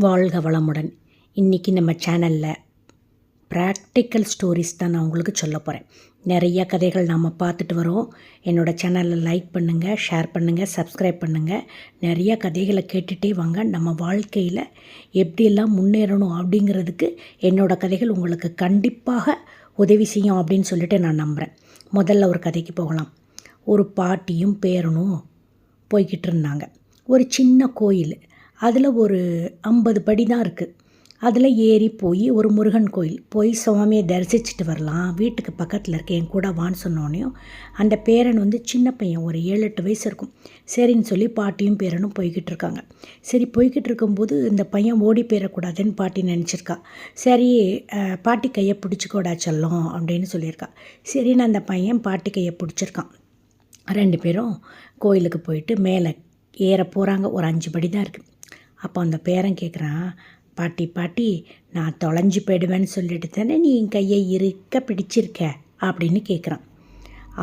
வாழ்க வளமுடன். இன்றைக்கி நம்ம சேனலில் ப்ராக்டிக்கல் ஸ்டோரிஸ் தான் நான் உங்களுக்கு சொல்ல போகிறேன். நிறைய கதைகள் நாம் பார்த்துட்டு வரோம். என்னோடய சேனலில் லைக் பண்ணுங்கள், ஷேர் பண்ணுங்கள், சப்ஸ்கிரைப் பண்ணுங்கள். நிறைய கதைகளை கேட்டுகிட்டே வாங்க. நம்ம வாழ்க்கையில் எப்படியெல்லாம் முன்னேறணும் அப்படிங்கிறதுக்கு என்னோடய கதைகள் உங்களுக்கு கண்டிப்பாக உதவி செய்யும் அப்படின்னு சொல்லிட்டு நான் நம்புகிறேன். முதல்ல ஒரு கதைக்கு போகலாம். ஒரு பாட்டியும் பேரனும் போய்கிட்டு இருந்தாங்க. ஒரு சின்ன கோயில், அதில் ஒரு 50 படி தான் இருக்குது. அதில் ஏறி போய் ஒரு முருகன் கோயில் போய் சுவாமியை தரிசிச்சுட்டு வரலாம், வீட்டுக்கு பக்கத்தில் இருக்க என் கூட வான்னு சொன்னோன்னையும் அந்த பேரன் சின்ன பையன், ஒரு 7-8 வயசு இருக்கும். சரின்னு சொல்லி பாட்டியும் பேரனும் போய்கிட்டு இருக்காங்க. சரி, போய்கிட்டு இருக்கும்போது இந்த பையன் ஓடி போயிடக்கூடாதுன்னு பாட்டி நினச்சிருக்கா. சரி, பாட்டி கையை பிடிச்சிக்கோடா செல்லம் அப்படின்னு சொல்லியிருக்கா. சரின்னு அந்த பையன் பாட்டி கையை பிடிச்சிருக்கான். 2 பேரும் கோயிலுக்கு போயிட்டு மேலே ஏற போகிறாங்க. ஒரு 5 படி தான் இருக்குது. அப்போ அந்த பேரன் கேட்குறான், பாட்டி நான் தொலைஞ்சி போயிடுவேன்னு சொல்லிட்டு தானே நீ என் கையை இருக்க பிடிச்சிருக்க அப்படின்னு கேட்குறான்.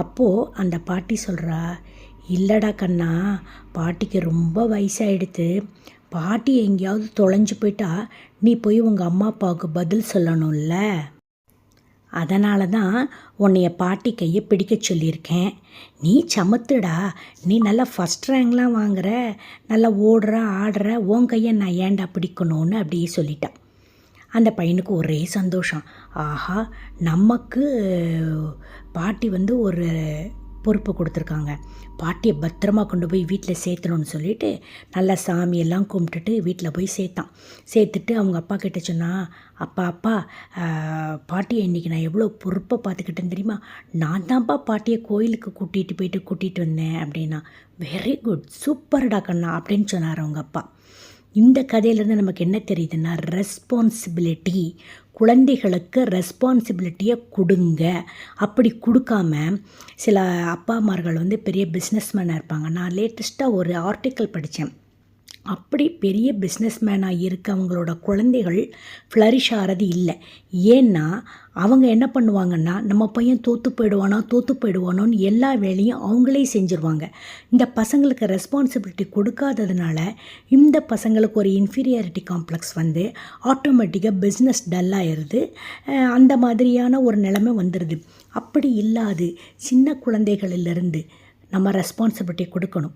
அப்போது அந்த பாட்டி சொல்கிறா, இல்லைடா கண்ணா, பாட்டிக்கு ரொம்ப வயசாகிடுது. பாட்டி எங்கேயாவது தொலைஞ்சி போயிட்டா நீ போய் உங்கள் அம்மா அப்பாவுக்கு பதில் சொல்லணும்ல, அதனால தான் உன்னைய பாட்டி கையை பிடிக்க சொல்லியிருக்கேன். நீ சமத்துடா, நீ நல்லா ஃபஸ்ட் ரேங்க்லாம் வாங்குற, நல்லா ஓடுற ஆடுற, உன் கையை நான் ஏன்டா பிடிக்கணும்னு அப்படியே சொல்லிட்டான். அந்த பையனுக்கு ஒரே சந்தோஷம். ஆஹா, நமக்கு பாட்டி ஒரு பொறுப்பு கொடுத்துருக்காங்க, பாட்டியை பத்திரமா கொண்டு போய் வீட்டில் சேர்த்தணும்னு சொல்லிட்டு நல்லா சாமியெல்லாம் கும்பிட்டுட்டு வீட்டில் போய் சேர்த்துட்டு அவங்க அப்பா கிட்ட சொன்னால், அப்பா பாட்டியை இன்றைக்கி நான் எவ்வளோ பொறுப்பை பார்த்துக்கிட்டேன்னு தெரியுமா, நான் தான்ப்பா பாட்டியை கோயிலுக்கு கூட்டிகிட்டு வந்தேன் அப்படின்னா. வெரி குட், சூப்பர்டா கண்ணா அப்படின்னு சொன்னார் அவங்க அப்பா. இந்த கதையிலேருந்து நமக்கு என்ன தெரியுதுன்னா, ரெஸ்பான்சிபிலிட்டி, குழந்தைகளுக்கு ரெஸ்பான்சிபிலிட்டியை கொடுங்க. அப்படி கொடுக்காம சில அப்பாமார்கள் பெரிய பிஸ்னஸ்மேனாக இருப்பாங்க. நான் லேட்டஸ்ட்டாக ஒரு ஆர்டிக்கல் படித்தேன். அப்படி பெரிய பிஸ்னஸ்மேனாக இருக்கவங்களோட குழந்தைகள் ஃப்ளரிஷ் ஆகிறது இல்லை. ஏன்னா அவங்க என்ன பண்ணுவாங்கன்னா, நம்ம பையன் தோற்று போயிடுவானோன்னு எல்லா வேலையும் அவங்களே செஞ்சுருவாங்க. இந்த பசங்களுக்கு ரெஸ்பான்சிபிலிட்டி கொடுக்காததுனால இந்த பசங்களுக்கு ஒரு இன்ஃபீரியாரிட்டி காம்ப்ளெக்ஸ் ஆட்டோமேட்டிக்காக பிஸ்னஸ் டல்லாகிடுது. அந்த மாதிரியான ஒரு நிலைமை வந்துடுது. அப்படி இல்லாது சின்ன குழந்தைகளிலிருந்து நம்ம ரெஸ்பான்சிபிலிட்டி கொடுக்கணும்.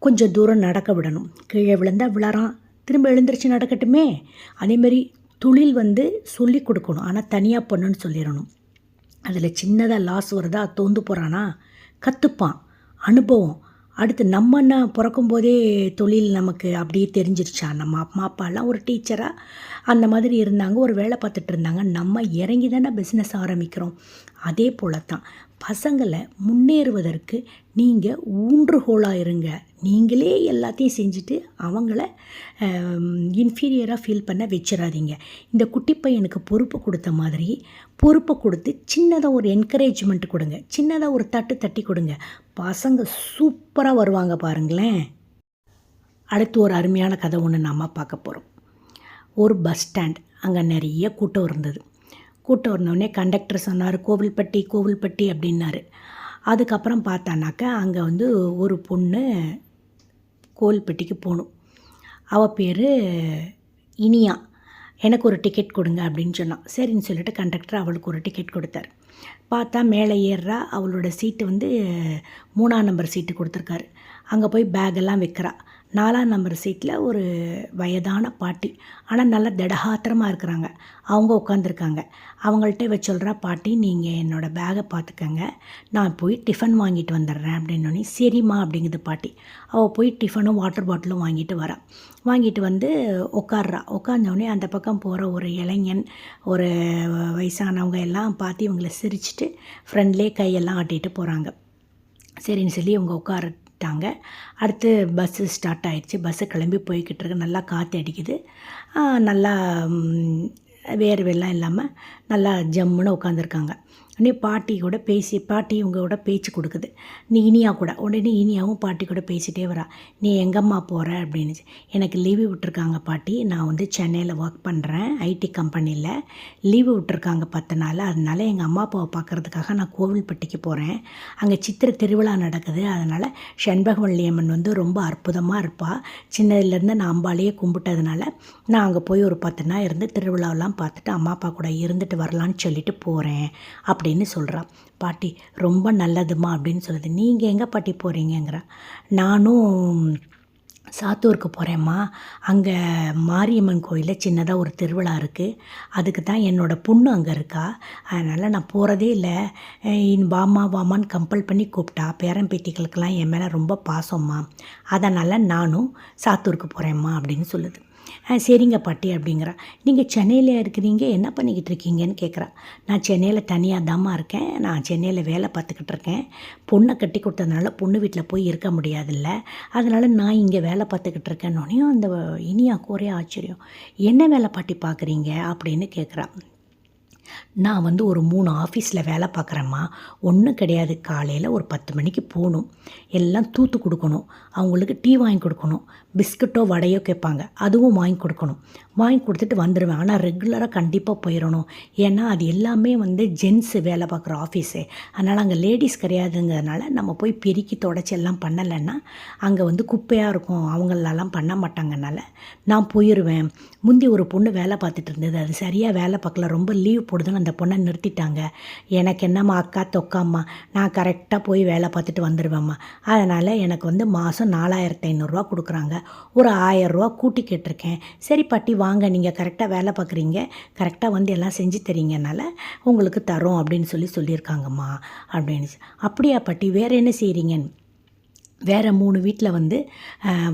கொஞ்சம் தூரம் நடக்க விடணும். கீழே விழுந்தால் விழறான், திரும்ப எழுந்திரிச்சு நடக்கட்டுமே. அதேமாரி தொழில் சொல்லி கொடுக்கணும், ஆனால் தனியாக பண்ணுன்னு சொல்லிடணும். அதில் சின்னதாக லாஸ் வருதா, தோந்து போகிறானா, கற்றுப்பான், அனுபவம். அடுத்து நம்ம என்ன பிறக்கும்போதே தொழில் நமக்கு அப்படியே தெரிஞ்சிருச்சா, நம்ம அம்மா அப்பாலாம் ஒரு டீச்சராக அந்த மாதிரி இருந்தாங்க, ஒரு வேலை பார்த்துட்டு இருந்தாங்க, நம்ம இறங்கி தானே பிஸ்னஸ் ஆரம்பிக்கிறோம். அதே போல தான் பசங்களை முன்னேறுவதற்கு நீங்கள் ஊன்றுகோலாக இருங்க. நீங்களே எல்லாத்தையும் செஞ்சுட்டு அவங்கள இன்ஃபீரியராக ஃபீல் பண்ண வச்சிடாதீங்க. இந்த குட்டி பையனுக்கு பொறுப்பு கொடுத்த மாதிரி பொறுப்பை கொடுத்து சின்னதாக ஒரு என்கரேஜ்மெண்ட் கொடுங்க, சின்னதாக ஒரு தட்டி கொடுங்க. பசங்க சூப்பராக வருவாங்க பாருங்களேன். அடுத்து ஒரு அருமையான கதை ஒன்று நாம் பார்க்க போகிறோம். ஒரு பஸ் ஸ்டாண்ட், அங்கே நிறைய கூட்டம் இருந்தது. கூட்டம் இருந்தோடனே கண்டக்டர் சொன்னார், கோவில்பட்டி அப்படின்னாரு. அதுக்கப்புறம் பார்த்தானாக்கா அங்கே ஒரு பொண்ணு கோவில்பட்டிக்கு போகணும். அவள் பேர் இனியா. எனக்கு ஒரு டிக்கெட் கொடுங்க அப்படின்னு சொன்னான். சரின்னு சொல்லிட்டு கண்டக்டர் அவளுக்கு ஒரு டிக்கெட் கொடுத்தார். பார்த்தா மேலே ஏறுறா. அவளோட சீட்டு 3ஆம் நம்பர் சீட்டு கொடுத்துருக்காரு. அங்கே போய் பேக்கெல்லாம் வைக்கிறா. 4ஆம் நம்பர் சீட்டில் ஒரு வயதான பாட்டி, ஆனால் நல்லா திடகாத்திரமாக இருக்கிறாங்க. அவங்க உட்காந்துருக்காங்க. அவங்கள்ட்ட இவ சொல்கிறா, பாட்டி நீங்கள் என்னோடய பேக்கை பார்த்துக்கங்க, நான் போய் டிஃபன் வாங்கிட்டு வந்துடுறேன் அப்படின்னோடனே சரிம்மா அப்படிங்குது பாட்டி. அவள் போய் டிஃபனும் வாட்டர் பாட்டிலும் வாங்கிட்டு உட்காடுறா. உட்காந்தோடனே அந்த பக்கம் போகிற ஒரு இளைஞன், ஒரு வயசானவங்க எல்லாம் பார்த்து இவங்களை சிரிச்சுட்டு ஃப்ரெண்ட்லேயே கையெல்லாம் ஆட்டிகிட்டு போகிறாங்க. சரின்னு சொல்லி இவங்க உட்காரட்டாங்க. அடுத்து பஸ்ஸு ஸ்டார்ட் ஆகிடுச்சு. பஸ்ஸு கிளம்பி போய்கிட்டு இருக்கு. நல்லா காற்று அடிக்குது. நல்லா வேர்வெல்லாம் இல்லாமல் நல்லா ஜம்முன்னு உட்காந்துருக்காங்க. உடனே பாட்டி கூட பாட்டி இவங்க பேச்சு கொடுக்குது. நீ இனியா கூட உடனே இனியாவும் பாட்டி கூட பேசிகிட்டே வரா. நீ எங்கம்மா போகிற அப்படின்னுச்சு. எனக்கு லீவு விட்டுருக்காங்க பாட்டி, நான் வந்து சென்னையில் ஒர்க் பண்ணுறேன், ஐடி கம்பெனியில் லீவு விட்டுருக்காங்க 10 நாள். அதனால் எங்கள் அம்மா அப்பாவை பார்க்குறதுக்காக நான் கோவில்பட்டிக்கு போகிறேன். அங்கே சித்திரை திருவிழா நடக்குது. அதனால் செண்பகவல்லியம்மன் வந்து ரொம்ப அற்புதமாக இருப்பாள். சின்னதுலேருந்து நான் அம்பாலேயே கும்பிட்டதுனால நான் அங்கே போய் ஒரு 10 நாள் இருந்து திருவிழாவெல்லாம் பார்த்துட்டு அம்மா அப்பா கூட இருந்துட்டு வரலான்னு சொல்லிட்டு போகிறேன் அப்படின்னு சொல்கிறான். பாட்டி ரொம்ப நல்லதுமா அப்படின்னு சொல்லுது. நீங்கள் எங்கே பாட்டி போகிறீங்கங்கிறா. நானும் சாத்தூருக்கு போகிறேம்மா, அங்கே மாரியம்மன் கோயிலில் சின்னதாக ஒரு திருவிழா இருக்குது, அதுக்கு தான் என்னோடய பொண்ணு அங்கே இருக்கா, அதனால் நான் போகிறதே இல்லை. வாமா வாமான்னு கம்பல் பண்ணி கூப்பிட்டா. பேரன் பேத்திகளுக்கெல்லாம் என் மேலே ரொம்ப பாசம்மா, அதனால் நானும் சாத்தூருக்கு போகிறேம்மா அப்படின்னு சொல்லுது. சரிங்க பாட்டி அப்படிங்கிறா. நீங்கள் சென்னையில் இருக்கிறீங்க, என்ன பண்ணிக்கிட்டு இருக்கீங்கன்னு கேட்குறா. நான் சென்னையில் தனியாக தாம்மா இருக்கேன், நான் சென்னையில் வேலை பார்த்துக்கிட்டு இருக்கேன். பொண்ணை கட்டி கொடுத்ததுனால பொண்ணு வீட்டில் போய் இருக்க முடியாதுல்ல, அதனால் நான் இங்கே வேலை பார்த்துக்கிட்டு இருக்கேன்னொன்னையும் அந்த இனியாவுக்கு ஒரே ஆச்சரியம். என்ன வேலை பாட்டி பார்க்குறீங்க அப்படின்னு கேட்குறா. நான் வந்து ஒரு 3 ஆஃபீஸில் வேலை பார்க்குறேம்மா. ஒன்றும் கிடையாது, காலையில் ஒரு 10 மணிக்கு போகணும், எல்லாம் தூத்து கொடுக்கணும், அவங்களுக்கு டீ வாங்கி கொடுக்கணும், பிஸ்கட்டோ வடையோ கேட்பாங்க, அதுவும் வாங்கி கொடுக்கணும், வாங்கி கொடுத்துட்டு வந்துடுவேன். ஆனால் ரெகுலராக கண்டிப்பாக போயிடணும், ஏன்னா அது எல்லாமே வந்து ஜென்ஸு வேலை பார்க்குற ஆஃபீஸு, அதனால் அங்கே லேடிஸ் கிடையாதுங்கிறதுனால நம்ம போய் பெருக்கி தொடச்சி எல்லாம் பண்ணலைன்னா அங்கே வந்து குப்பையாக இருக்கும், அவங்களெல்லாம் பண்ண மாட்டாங்கனால நான் போயிடுவேன். முந்தி ஒரு பொண்ணு வேலை பார்த்துட்டு இருந்தது, அது சரியாக வேலை பார்க்கல, ரொம்ப லீவ் போடுதுன்னு அந்த பொண்ணை நிறுத்திட்டாங்க. எனக்கு என்னம்மா அக்கா தொக்காம்மா, நான் கரெக்டாக போய் வேலை பார்த்துட்டு வந்துடுவேம்மா. அதனால் எனக்கு வந்து மாதம் 4500 கொடுக்குறாங்க, ஒரு 1000 ரூபா கூட்டி கேட்டிருக்கேன். சரி பாட்டி வாங்க, நீங்கள் கரெக்டாக வேலை பார்க்குறீங்க, கரெக்டாக வந்து எல்லாம் செஞ்சு தரீங்கனால உங்களுக்கு தரோம் அப்படின்னு சொல்லியிருக்காங்கம்மா அப்படின்னு. அப்படியா பாட்டி, வேறு என்ன செய்கிறீங்கன்னு. வேறு 3 வீட்டில் வந்து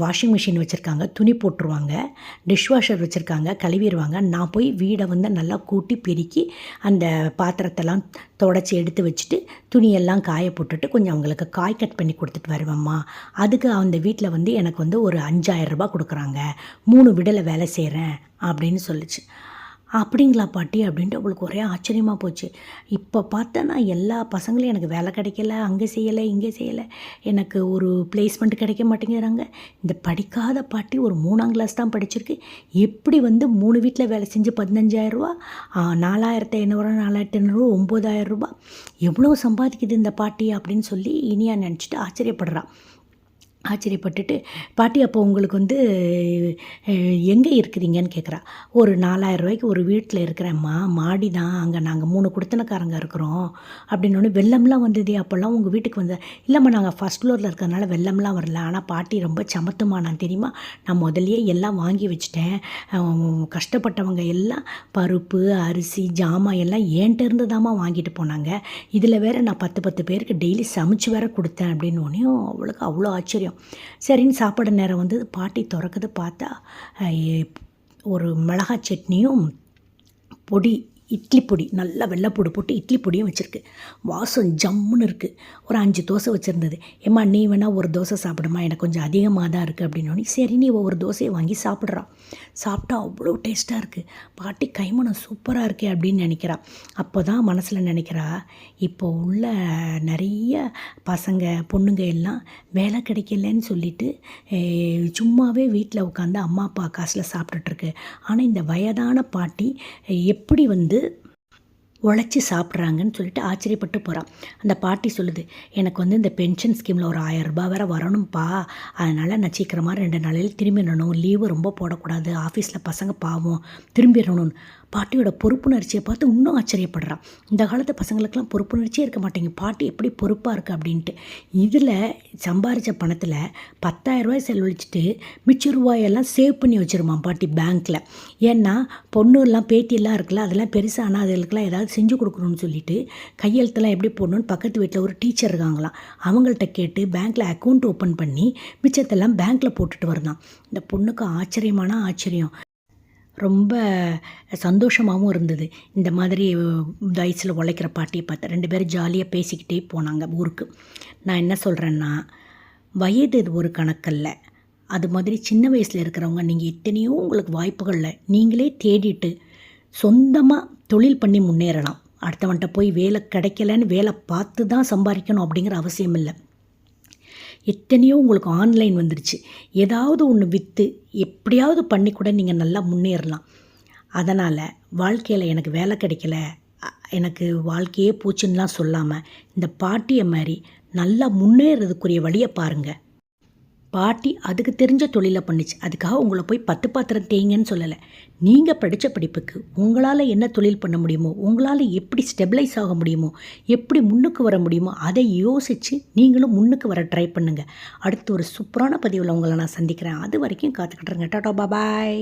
வாஷிங் மிஷின் வச்சுருக்காங்க, துணி போட்டுருவாங்க, டிஷ்வாஷர் வச்சுருக்காங்க, கழுவிடுவாங்க. நான் போய் வீடை வந்து நல்லா கூட்டி பெருக்கி அந்த பாத்திரத்தெல்லாம் தொடச்சி எடுத்து வச்சுட்டு துணியெல்லாம் காய போட்டுட்டு கொஞ்சம் அவங்களுக்கு காய் கட் பண்ணி கொடுத்துட்டு வருவேம்மா. அதுக்கு அந்த வீட்டில் வந்து எனக்கு வந்து ஒரு 5000 ரூபா கொடுக்குறாங்க, 3 வீடில் வேலை செய்கிறேன் அப்படின்னு சொல்லிச்சு. அப்படிங்களா பாட்டி அப்படின்ட்டு அவளுக்கு ஒரே ஆச்சரியமாக போச்சு. இப்போ பார்த்தேன்னா எல்லா பசங்களும் எனக்கு வேலை கிடைக்கல, அங்கே செய்யலை இங்கே செய்யலை, எனக்கு ஒரு பிளேஸ்மெண்ட் கிடைக்க மாட்டேங்கிறாங்க. இந்த படிக்காத பாட்டி ஒரு 3ஆம் கிளாஸ் தான் படிச்சிருக்கு, எப்படி வந்து 3 வீட்டில் வேலை செஞ்சு 15000 ரூபா, 4500 4500 9000 ரூபா எவ்வளோ சம்பாதிக்குது இந்த பாட்டி அப்படின்னு சொல்லி இனியா நினச்சிட்டு ஆச்சரியப்பட்டுட்டு, பாட்டி அப்போ உங்களுக்கு வந்து எங்கே இருக்கிறீங்கன்னு கேட்குறா. ஒரு 4000 ரூபாய்க்கு ஒரு வீட்டில் இருக்கிறேம்மா, மாடி தான், அங்கே நாங்கள் 3 குடித்தனக்காரங்க இருக்கிறோம் அப்படின்னோடனே. வெள்ளம்லாம் வந்ததே அப்போல்லாம் உங்கள் வீட்டுக்கு வந்த. இல்லைம்மா, நாங்கள் ஃபஸ்ட் ஃப்ளோரில் இருக்கிறதுனால வெள்ளம்லாம் வரல, ஆனால் பாட்டி ரொம்ப சமத்துமா, நான் தெரியுமா, நான் முதல்லையே எல்லாம் வாங்கி வச்சுட்டேன், கஷ்டப்பட்டவங்க எல்லாம் பருப்பு அரிசி ஜாமான் எல்லாம் ஏன்ட்ட இருந்து தாம்மா வாங்கிட்டு போனாங்க, இதில் வேறு நான் 10 பேருக்கு டெய்லி சமைச்சு வேற கொடுத்தேன் அப்படின்னோடனையும் அவளுக்கு அவ்வளோ ஆச்சரியம். சரின்னு சாப்பாடு நேரம் வந்து பாட்டி திறக்குது, பார்த்தா ஒரு மிளகாய் சட்னியும் பொடி, இட்லி பொடி, நல்லா வெள்ளைப்பூடு போட்டு இட்லி பொடியும் வச்சுருக்கு, வாசம் ஜம்முன்னு இருக்குது. ஒரு 5 தோசை வச்சுருந்தது. ஏம்மா நீ வேணால் ஒரு தோசை சாப்பிடுமா, எனக்கு கொஞ்சம் அதிகமாக தான் இருக்குது அப்படின்னோடனே சரி நீ ஒவ்வொரு தோசையை வாங்கி சாப்பிட்றான். சாப்பிட்டா அவ்வளோ டேஸ்ட்டாக இருக்குது, பாட்டி கைமணம் சூப்பராக இருக்கே அப்படின்னு நினைக்கிறா. அப்போ தான் மனசில் நினைக்கிறா, இப்போ உள்ள நிறைய பசங்க பொண்ணுங்க எல்லாம் வேலை கிடைக்கலன்னு சொல்லிட்டு சும்மாவே வீட்டில் உட்காந்து அம்மா அப்பா காசில் சாப்பிட்டுட்ருக்கு. ஆனால் இந்த வயதான பாட்டி எப்படி வந்து உழைச்சி சாப்பிட்றாங்கன்னு சொல்லிட்டு ஆச்சரியப்பட்டு போகிறான். அந்த பாட்டி சொல்லுது, எனக்கு வந்து இந்த பென்ஷன் ஸ்கீமில் ஒரு 1000 ரூபாய் வேறு வரணும்ப்பா, அதனால் நான் சீக்கிரமாக 2 நாளையில் திரும்பிடணும், லீவு ரொம்ப போடக்கூடாது, ஆஃபீஸில் பசங்க பாவம் திரும்பிடணும்னு. பாட்டியோட பொறுப்புணர்ச்சியை பார்த்து இன்னும் ஆச்சரியப்படுறான். இந்த காலத்து பசங்களுக்கெல்லாம் பொறுப்புணர்ச்சியே இருக்க மாட்டேங்க, பாட்டி எப்படி பொறுப்பாக இருக்குது அப்படின்ட்டு. இதில் சம்பாரித்த பணத்தில் 10000 ரூபாய் செலவழிச்சிட்டு மிச்ச ரூபாயெல்லாம் சேவ் பண்ணி வச்சுருமான் பாட்டி பேங்க்கில். ஏன்னா பொண்ணுலாம் பேட்டியெல்லாம் இருக்குல்ல, அதெல்லாம் பெருசாக அதுகளுக்கெல்லாம் ஏதாவது செஞ்சு கொடுக்கணும்னு சொல்லிட்டு கையெழுத்தெல்லாம் எப்படி போடணும்னு பக்கத்து வீட்டில் ஒரு டீச்சர் இருக்காங்களாம், அவங்கள்ட்ட கேட்டு பேங்க்கில் அக்கௌண்ட் ஓப்பன் பண்ணி மிச்சத்தெல்லாம் பேங்க்கில் போட்டுட்டு வருதான். இந்த பொண்ணுக்கு ஆச்சரியமான ஆச்சரியம், ரொம்ப சந்தோஷமாகவும் இருந்தது. இந்த மாதிரி வயசில் உழைக்கிற பாட்டியை பார்த்து 2 பேரும் ஜாலியாக பேசிக்கிட்டே போனாங்க ஊருக்கு. நான் என்ன சொல்கிறேன்னா, வயது இது ஒரு கணக்கல்ல, அது மாதிரி சின்ன வயசில் இருக்கிறவங்க நீங்கள் எத்தனையோ உங்களுக்கு வாய்ப்புகளில் நீங்களே தேடிட்டு சொந்தமாக தொழில் பண்ணி முன்னேறலாம். அடுத்தவன்கிட்ட போய் வேலை கிடைக்கலன்னு வேலை பார்த்து தான் சம்பாதிக்கணும் அப்படிங்கிற அவசியம் இல்லை. எத்தனையோ உங்களுக்கு ஆன்லைன் வந்துருச்சு. ஏதாவது ஒன்று விற்று எப்படியாவது பண்ணி கூட நீங்கள் நல்லா முன்னேறலாம். அதனால் வாழ்க்கையில் எனக்கு வேலை கிடைக்கல, எனக்கு வாழ்க்கையே போச்சுன்னெலாம் சொல்லாமல் இந்த பாட்டியை மாதிரி நல்லா முன்னேறதுக்குரிய வழியை பாருங்கள். பாட்டி அதுக்கு தெரிஞ்ச தொழிலை பண்ணிச்சு. அதுக்காக உங்களை போய் 10 பாத்திரம் தேய்ங்கன்னு சொல்லலை. நீங்கள் படித்த படிப்புக்கு உங்களால் என்ன தொழில் பண்ண முடியுமோ, உங்களால் எப்படி ஸ்டெபிளைஸ் ஆக முடியுமோ, எப்படி முன்னுக்கு வர முடியுமோ அதை யோசித்து நீங்களும் முன்னுக்கு வர ட்ரை பண்ணுங்கள். அடுத்து ஒரு சூப்பரான பதிவில் உங்களை நான் சந்திக்கிறேன். அது வரைக்கும் காத்துக்கிட்டுருங்க. டாடா பாய்.